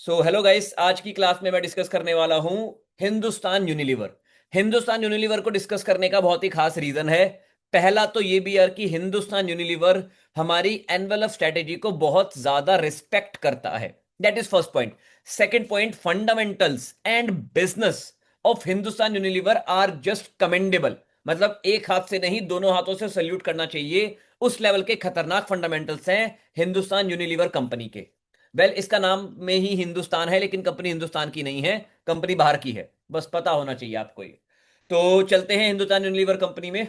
So hello guys, आज की class में मैं डिस्कस करने वाला हूं हिंदुस्तान यूनिलीवर। हिंदुस्तान यूनिलीवर को डिस्कस करने का बहुत ही खास रीजन है। पहला तो ये भी यार कि हिंदुस्तान यूनिलीवर हमारी एनवेलप स्ट्रेटेजी को बहुत ज्यादा रिस्पेक्ट करता है। That is first point. Second point, fundamentals and business of Hindustan Unilever are just commendable. मतलब एक हाथ से नहीं, दोनों हाथों से सल्यूट करना चाहिए। उस लेवल के खतरनाक फंडामेंटल्स हैं हिंदुस्तान यूनिलीवर कंपनी के। इसका नाम में ही हिंदुस्तान है, लेकिन कंपनी हिंदुस्तान की नहीं है, कंपनी बाहर की है। बस पता होना चाहिए आपको ये। तो चलते हैं हिंदुस्तान यूनिलीवर कंपनी में।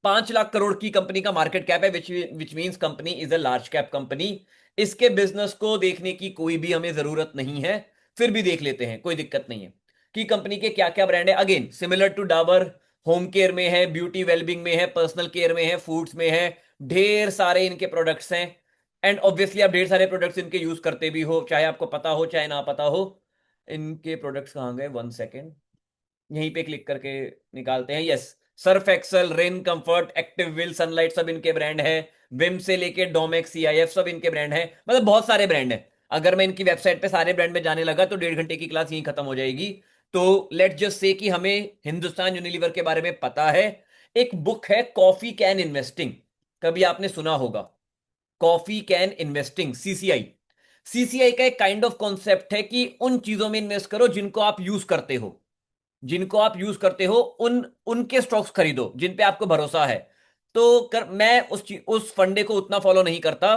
5 लाख करोड़ की कंपनी का मार्केट कैप है, which means company is a large cap company. इसके बिजनेस को देखने की कोई भी हमें जरूरत नहीं है, फिर भी देख लेते हैं, कोई दिक्कत नहीं है कि कंपनी के क्या क्या ब्रांड है। Again similar to Dabur, home care में है, ब्यूटी वेलबिंग में है, पर्सनल केयर में है, फूड्स में है। ढेर सारे इनके प्रोडक्ट्स हैं। एंड ऑब्वियसली आप ढेर सारे प्रोडक्ट्स इनके यूज करते भी हो, चाहे आपको पता हो चाहे ना पता हो। इनके प्रोडक्ट्स कहाँ गए, 1 सेकेंड, यहीं पे क्लिक करके निकालते हैं। Yes, Surf Excel, rain comfort, active will, sunlight सब इनके ब्रांड है। विम से लेके डोमेक्स, सीआईएफ सब इनके ब्रांड है। मतलब बहुत सारे ब्रांड है। अगर मैं इनकी वेबसाइट पे सारे ब्रांड में जाने लगा तो 1.5 घंटे की क्लास यहीं खत्म हो जाएगी। तो लेट जस्ट से कि हमें हिंदुस्तान यूनिलीवर के बारे में पता है। एक बुक है कॉफी कैन इन्वेस्टिंग, कभी आपने सुना होगा। Coffee can investing, CCI. CCI का एक काइंड ऑफ कॉन्सेप्ट है कि उन चीजों में इन्वेस्ट करो जिनको आप यूज करते हो। जिनको आप यूज करते हो उन उनके स्टॉक्स खरीदो जिन पे आपको भरोसा है। तो मैं उस फंडे को उतना फॉलो नहीं करता।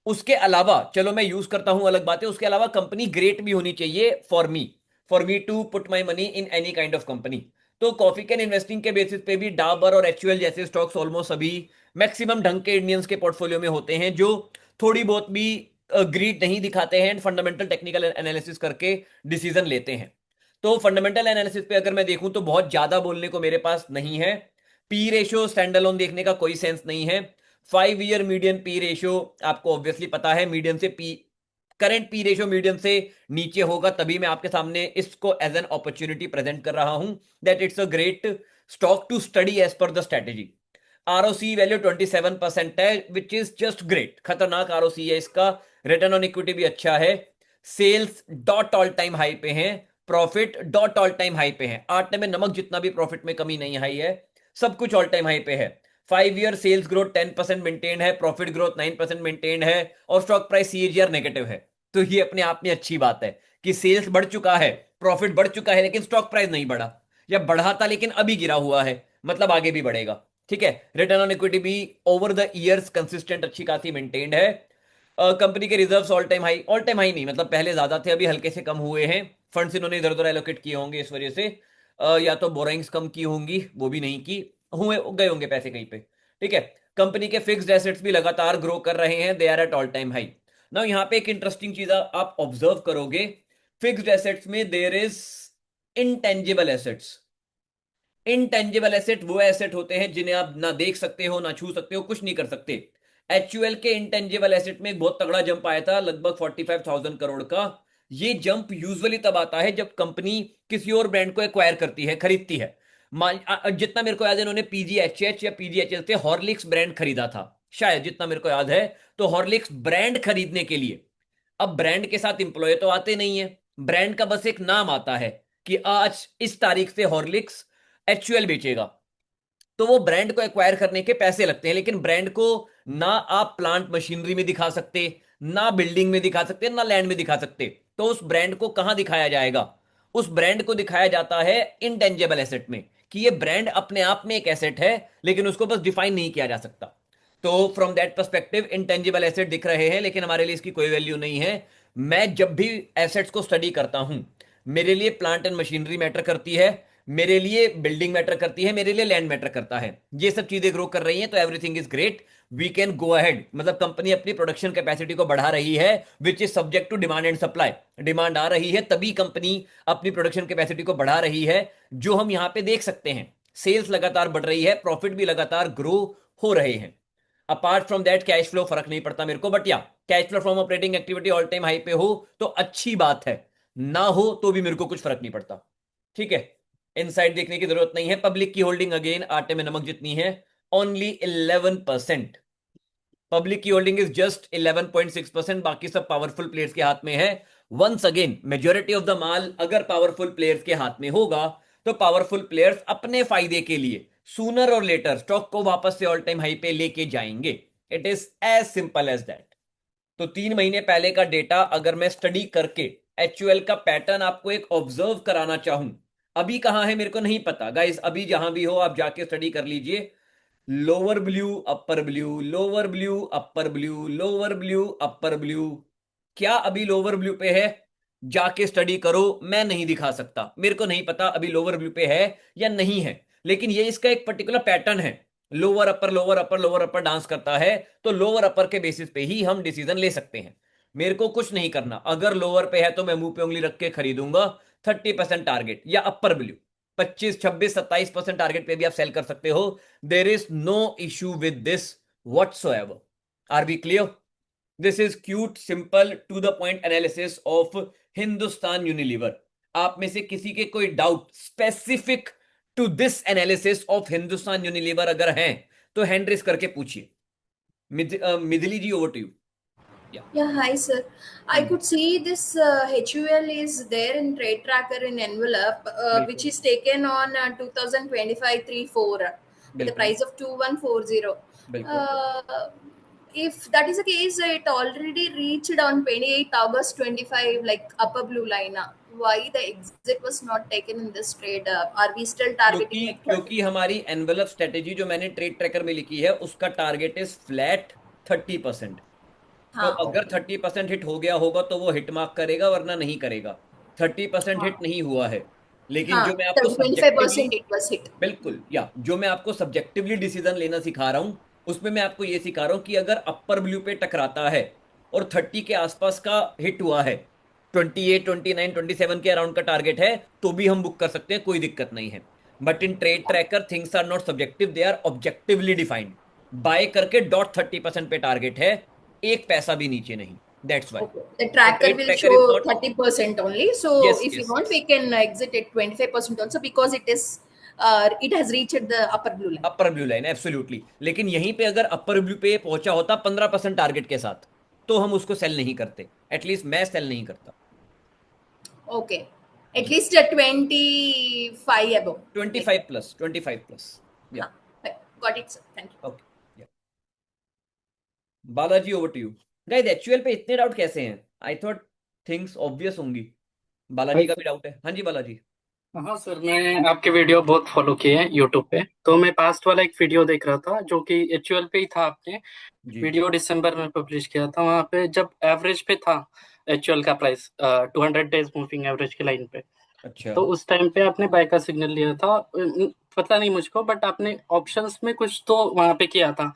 उसके अलावा चलो मैं यूज करता हूं, अलग बात है। उसके अलावा कंपनी ग्रेट भी होनी चाहिए for me to put my money in any kind of company. तो कॉफी कैन इन्वेस्टिंग के बेसिस पे भी डाबर और एचयूएल जैसे स्टॉक्स ऑलमोस्ट सभी मैक्सिमम ढंग के इंडियंस के पोर्टफोलियो में होते हैं, जो थोड़ी बहुत भी ग्रीड नहीं दिखाते हैं, फंडामेंटल टेक्निकल एनालिसिस करके डिसीजन लेते हैं। तो फंडामेंटल एनालिसिस पे अगर मैं देखूं तो बहुत ज्यादा बोलने को मेरे पास नहीं है। पी रेशो स्टैंड अलोन देखने का कोई सेंस नहीं है। 5 ईयर मीडियन पी रेशो, आपको ऑब्वियसली पता है, मीडियन से P current P ratio median से नीचे होगा तभी मैं आपके सामने इसको एज एन अपॉर्चुनिटी प्रेजेंट कर रहा हूं that it's a great stock to study as per the strategy. ROC value 27% है, विच इज जस्ट ग्रेट, खतरनाक आरओसी है इसका। रिटर्न ऑन इक्विटी भी अच्छा है। Sales dot all time high पे हैं, profit dot all time high पे है। आटे में नमक जितना भी प्रॉफिट में कमी नहीं आई है, सब कुछ ऑल टाइम हाई पे है। 5 ईयर सेल्स ग्रोथ 10% मेंटेन है, प्रॉफिट ग्रोथ 9% मेंटेन है, और स्टॉक प्राइस सीएजीआर नेगेटिव है। तो ये अपने आप में अच्छी बात है कि सेल्स बढ़ चुका है, प्रॉफिट बढ़ चुका है, लेकिन स्टॉक प्राइस नहीं बढ़ा, या बढ़ा था लेकिन अभी गिरा हुआ है, मतलब आगे भी बढ़ेगा। ठीक है। रिटर्न ऑन इक्विटी भी ओवर द ईयर्स कंसिस्टेंट अच्छी खासी मेंटेन्ड है। कंपनी के रिजर्व्स ऑल टाइम हाई नहीं, मतलब पहले ज्यादा थे, अभी हल्के से कम हुए हैं। फंड्स इन्होंने इधर उधर एलोकेट किए होंगे इस वजह से। या तो बोराइंग्स कम की होंगी, वो भी नहीं की, हुए गए होंगे पैसे कहीं पे। ठीक है। कंपनी के फिक्स्ड एसेट्स भी लगातार ग्रो कर रहे हैं, they are at all time high. ना यहाँ पे एक इंटरेस्टिंग चीज आप ऑब्जर्व करोगे, फिक्स्ड एसेट्स में there is intangible assets. Intangible asset वो एसेट होते हैं जिन्हें आप ना देख सकते हो, ना छू सकते हो, कुछ नहीं कर सकते। एचयूएल के इंटेंजिबल एसेट में एक बहुत तगड़ा जंप आया था, लगभग 45,000 करोड़ का। ये जंप यूजुअली तब आता है जब कंपनी किसी और ब्रांड को एक्वायर करती है, खरीदती है। जितना मेरे को याद है, इन्होंने पीजीएचएच या पीजीएचएल से हॉर्लिक्स ब्रांड खरीदा था, शायद, जितना मेरे को याद है। तो हॉर्लिक्स ब्रांड खरीदने के लिए, अब ब्रांड के साथ इंप्लॉय तो आते नहीं है, ब्रांड का बस एक नाम आता है कि आज इस तारीख से हॉर्लिक्स एचयूएल बेचेगा। तो वो ब्रांड को एक्वायर करने के पैसे लगते हैं, लेकिन ब्रांड को ना आप प्लांट मशीनरी में दिखा सकते, ना बिल्डिंग में दिखा सकते, ना लैंड में दिखा सकते। तो उस ब्रांड को कहां दिखाया जाएगा? उस ब्रांड को दिखाया जाता है इनटेंजेबल एसेट में, कि ये ब्रांड अपने आप में एक एसेट है, लेकिन उसको बस डिफाइन नहीं किया जा सकता। तो from that perspective intangible asset दिख रहे हैं, लेकिन हमारे लिए इसकी कोई वैल्यू नहीं है। मैं जब भी एसेट्स को स्टडी करता हूं, मेरे लिए प्लांट एंड मशीनरी मैटर करती है, मेरे लिए बिल्डिंग मैटर करती है, मेरे लिए लैंड मैटर करता है। ये सब चीजें ग्रो कर रही हैं तो everything is great, we can go ahead. मतलब कंपनी अपनी प्रोडक्शन कैपेसिटी को बढ़ा रही है, which is subject to demand and supply. Demand आ रही है तभी कंपनी अपनी प्रोडक्शन कैपेसिटी को बढ़ा रही है, जो हम यहां पे देख सकते हैं। सेल्स लगातार बढ़ रही है, प्रॉफिट भी लगातार ग्रो हो रहे हैं। Apart from that cash flow फर्क नहीं पड़ता मेरे को, बट या cash flow from operating activity all time high पे हो तो अच्छी बात है, ना हो तो भी मेरे को कुछ फर्क नहीं पड़ता। ठीक है। इनसाइड देखने की जरूरत नहीं है। पब्लिक की होल्डिंग अगेन आटे में नमक जितनी है, ओनली 11%। पब्लिक की होल्डिंग इज जस्ट 11.6%, बाकी सब पावरफुल प्लेयर्स के हाथ में है। Once again majority of the माल अगर पावरफुल प्लेयर्स के हाथ में होगा तो पावरफुल प्लेयर्स अपने फायदे के लिए सूनर और लेटर स्टॉक को वापस से ऑल टाइम हाई पे लेके जाएंगे। It is as simple as that. तो 3 महीने पहले का डेटा अगर मैं स्टडी करके एचयूएल का पैटर्न आपको एक ऑब्जर्व कराना चाहूं, अभी कहां है मेरे को नहीं पता गाइस, अभी जहां भी हो आप जाके स्टडी कर लीजिए। लोअर ब्लू अपर ब्लू, लोअर ब्लू अपर ब्लू, लोअर ब्लू अपर ब्लू। क्या अभी लोअर ब्लू पे है? जाके स्टडी करो, मैं नहीं दिखा सकता, मेरे को नहीं पता अभी लोअर ब्लू पे है या नहीं है, लेकिन ये इसका एक पर्टिकुलर पैटर्न है। Lower upper lower upper lower upper dance करता है, तो लोअर अपर के बेसिस पे ही हम डिसीजन ले सकते हैं। मेरे को कुछ नहीं करना, अगर लोअर पे है तो मैं मुंह पे उंगली रख के खरीदूंगा। 30% टारगेट या अपर ब्लू 25 26 27% टारगेट पे भी आप सेल कर सकते हो। There is no issue with this whatsoever. Are we clear? This is quite simple to the point analysis of Hindustan Unilever. आप में से किसी के कोई doubt specific to this analysis of Hindustan Unilever अगर हैं तो हैंड रेस करके पूछिए। Mithili ji, over to you. Yeah, hi sir. I could see this HUL is there in trade tracker in envelope, which बिल्कुल is taken on 2025 3/4 with the बिल्कुल price of 2140. बिल्कुल। Uh, if that is the case, it already reached on 28th August 25, like upper blue line. Why the exit was not taken in this trade? Are we still क्योंकि targeting at 30? क्योंकि हमारी envelope strategy जो मैंने trade tracker में लिखी है उसका target is flat 30%। तो हाँ, अगर okay. 30% हिट हो गया होगा तो वो हिट मार्क करेगा, वरना नहीं करेगा। 30% हिट हाँ, नहीं हुआ है, लेकिन जो हाँ, मैं आपको सब्जेक्टिवली, 25% it was hit. बिल्कुल, या जो मैं आपको सब्जेक्टिवली डिसीजन लेना सिखा रहा हूं उसमें मैं आपको ये सिखा रहा हूं कि अगर अपर ब्लू पे टकराता है और 30 के आसपास का हिट हुआ है, 28 29 27 के अराउंड का टारगेट है, तो भी हम बुक कर सकते हैं, कोई दिक्कत नहीं है। But in trade tracker things are not subjective, they are objectively defined. Buy करके डॉट 30% पे टारगेट है, एक पैसा भी नीचे नहीं। That's why Okay. The तो tracker trade will tracker is show not. 30% only. So yes if you yes want, yes. we can exit at 25% also because it has reached the upper blue line. Upper blue line absolutely, लेकिन यहीं पे अगर अपर blue पे पहुंचा होता 15% target के साथ तो हम उसको सेल नहीं करते, एटलीस्ट मैं सेल नहीं करता। Okay. At जी। least 25 above. Like, 25 plus 25 plus. या huh. Got it, sir. Thank you. Okay. Balaji, over to you. Guys actual पे इतने डाउट कैसे हैं? आई थॉट थिंग्स ऑब्वियस होंगी। बालाजी भाई का सर। भी डाउट है। हाँ जी बालाजी। हाँ सर, मैं आपके वीडियो बहुत फॉलो किए हैं यूट्यूब पे। तो मैं पास्ट वाला एक वीडियो देख रहा था जो कि एचयूएल पे ही था। आपने जी। वीडियो दिसंबर में पब्लिश किया था, वहां पे जब एवरेज पे था एचयूएल का प्राइस 200 डेज मूविंग एवरेज की लाइन पे। अच्छा। तो उस टाइम पे आपने बाय का सिग्नल लिया था। पता नहीं मुझको, बट आपने ऑप्शंस में कुछ तो वहां पे किया था।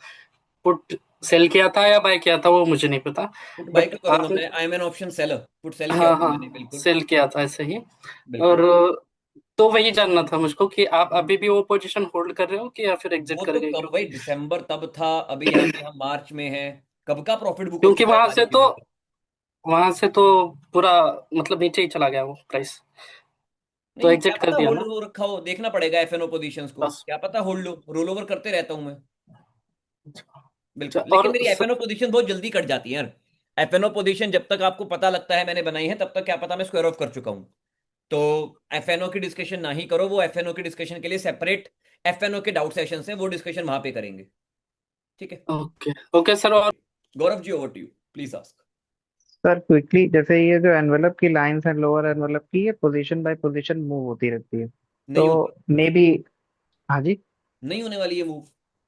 पुट सेल किया था या बाय किया था वो मुझे नहीं पता। पुट बाय बट क्यों करूंगा आपने, मैं? I am an option seller, put sell किया हाँ था हाँ, मैंने, बिल्कुल। सेल किया था ऐसे ही। बिल्कुल। और तो वही जानना था मुझको कि आप अभी भी वो पोजीशन होल्ड कर रहे हो कि या फिर एग्जिट वो कर तो गए, कब भाई, क्योंकि दिसंबर तब था, अभी यहाँ पे हम मार्च में हैं। कब का प्रॉफिट बुक हो क्योंकि चुका है सारी चीजों का? वहां से तो पूरा मतलब नीचे ही चला गया वो प्राइस। तो नहीं, क्या एग्जिट कर पता दिया होल्ड ना। हो रखा हो, देखना पड़ेगा एफएनओ पोजीशंस को, बस। क्या पता होल्ड हो, रोल ओवर करते रहता हूं मैं। अच्छा, बिल्कुल, और लेकिन मेरी एफएनओ पोजीशन बहुत जल्दी कट जाती है यार। एफएनओ पोजीशन जब तक आपको पता लगता है मैंने बनाई है तब तक क्या पता मैं स्क्वायर ऑफ कर चुका हूं। तो एफएनओ की डिस्कशन ना ही करो, वो एफएनओ की डिस्कशन के लिए सेपरेट एफएनओ के डाउट सेशंस हैं, वो डिस्कशन वहां पे करेंगे। ठीक है। Okay okay sir. और Gaurav ji, over to you, please ask. Sir quickly, जैसे ये जो एनवेलप की लाइंस हैं लोअर एनवेलप की, ये पोजीशन बाय पोजीशन मूव होती रहती है, नहीं तो होगी। May be. हाँ जी। नहीं होने वाली है मूव,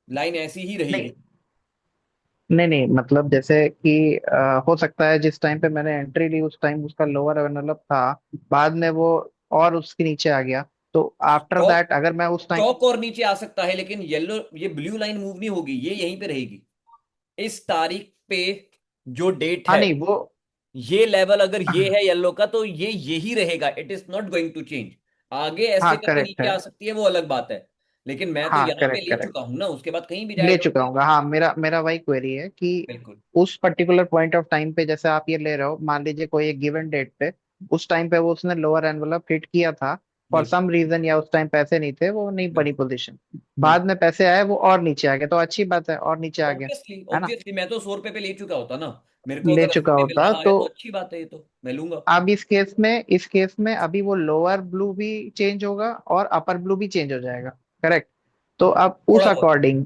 लाइन ऐसी ही नहीं रहेगी। नहीं नहीं, मतलब जैसे कि हो सकता है जिस टाइम पे मैंने एंट्री ली उस टाइम उसका लोअर एनवेलप था, बाद में वो और उसके नीचे आ गया, तो आफ्टर स्टॉक दैट अगर मैं उस टाइम। स्टॉक और नीचे आ सकता है, लेकिन येलो ये ब्लू लाइन मूव नहीं होगी, ये यहीं पे रहेगी। इस तारीख पे जो डेट हाँ है, नहीं वो। ये लेवल अगर ये है येलो का तो ये यही रहेगा, it is not going to change. आगे ऐसे हाँ करके करेक्ट नीचे है। आ सकती है वो अलग बात है, लेकिन मैं तो हाँ यहाँ पे करेक्ट ले करेक्ट। चुका हूं ना, उसके बाद कहीं भी ले जाएगा चुका वो। हूँ, हाँ, मेरा मेरा वही क्वेरी है कि बिल्कुल। उस पर्टिकुलर पॉइंट ऑफ टाइम पे जैसे आप ये ले रहे हो, मान लीजिए कोई एक गिवन डेट पे उस टाइम पे वो उसने लोअर एनवेलप हिट किया था फॉर बिल्कुल सम रीजन, या उस टाइम पैसे नहीं थे, वो नहीं बनी बिल्कुल पोजीशन, बाद बिल्कुल। में पैसे आए वो और नीचे आ गया, तो अच्छी बात है और नीचे आ गया, ऑब्वियसली है ना। ऑब्वियसली मैं तो 100 रुपए पे ले चुका होता ना। मेरे को ले अगर चुका मिल होता रहा है तो तो अच्छी बात है, ये तो मैं लूंगा। अब इस केस में अभी वो लोअर ब्लू भी चेंज होगा और अपर ब्लू भी चेंज हो जाएगा। करेक्ट। तो अब उस थोड़ा बहुत। अकॉर्डिंग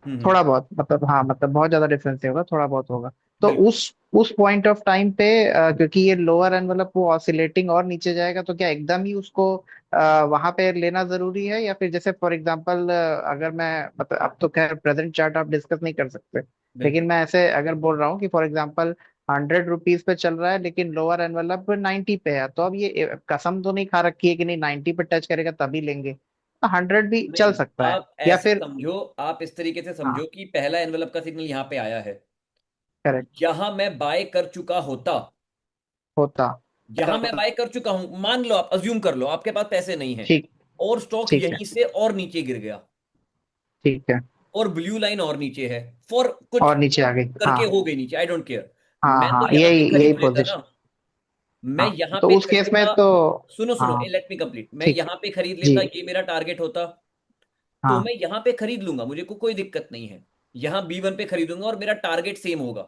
हम्म। थोड़ा बहुत, मतलब हाँ, मतलब बहुत ज्यादा डिफरेंस नहीं होगा, थोड़ा बहुत होगा। तो बिल्कुल। उस पॉइंट ऑफ टाइम पे क्योंकि ये लोअर एनवेलप वो ऑसिलेटिंग और नीचे जाएगा, तो क्या एकदम ही उसको वहां पे लेना जरूरी है, या फिर जैसे फॉर एग्जांपल अगर मैं, मतलब अब तो खैर प्रेजेंट चार्ट आप डिस्कस नहीं कर सकते, लेकिन बिल्कुल। मैं ऐसे अगर बोल रहा हूँ कि फॉर एग्जांपल 100 रुपीज पे चल रहा है लेकिन लोअर एनवेलप 90 पे है, तो अब ये कसम तो नहीं खा रखी है कि नहीं 90 पे टच करेगा तभी लेंगे, 100 भी चल नहीं, सकता है। आप या ऐसे फिर समझो, आप इस तरीके से हाँ, समझो कि पहला एनवेलप का सिग्नल यहाँ पे आया है, करेक्ट। यहां मैं बाय कर चुका होता, होता। यहां मैं बाय कर चुका हूं, मान लो, आप अज्यूम कर लो आपके पास पैसे नहीं है, ठीक। और स्टॉक ठीक है। यहीं से और नीचे गिर गया, ठीक है। और ब्लू लाइन और नीचे है, फॉर कुछ और नीचे आ गई, करके हाँ। हो गई नीचे, आई डोंट केयर, हाँ मैं हाँ, तो यहां यही पे यही खरीद लेता ना। पोजीशन। मैं हाँ, यहां तो पे उस केस में खरीदता, तो सुनो सुनो, हाँ। लेट मी कंप्लीट, मैं ठीक। यहां पे खरीद जी। लेता, ये मेरा टारगेट होता, तो हाँ। मैं यहां पे खरीद लूंगा, मुझे को कोई दिक्कत नहीं है, यहां B1 पे खरीदूंगा और मेरा टारगेट सेम होगा,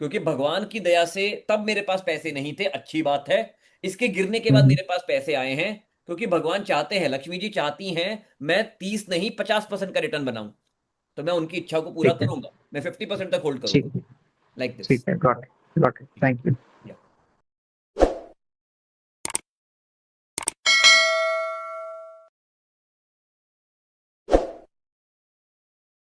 क्योंकि भगवान की दया से तब मेरे पास पैसे नहीं थे, अच्छी बात है, इसके गिरने के बाद हम्म, मेरे पास पैसे आए हैं, क्योंकि भगवान चाहते हैं, लक्ष्मी जी चाहती हैं मैं 30 नहीं 50% का रिटर्न बनाऊं, तो मैं उनकी इच्छा को पूरा ठीक है। करूंगा, मैं 50% तक होल्ड करूंगा, ठीक है। Like this. ठीक है, got it, got it, thank you.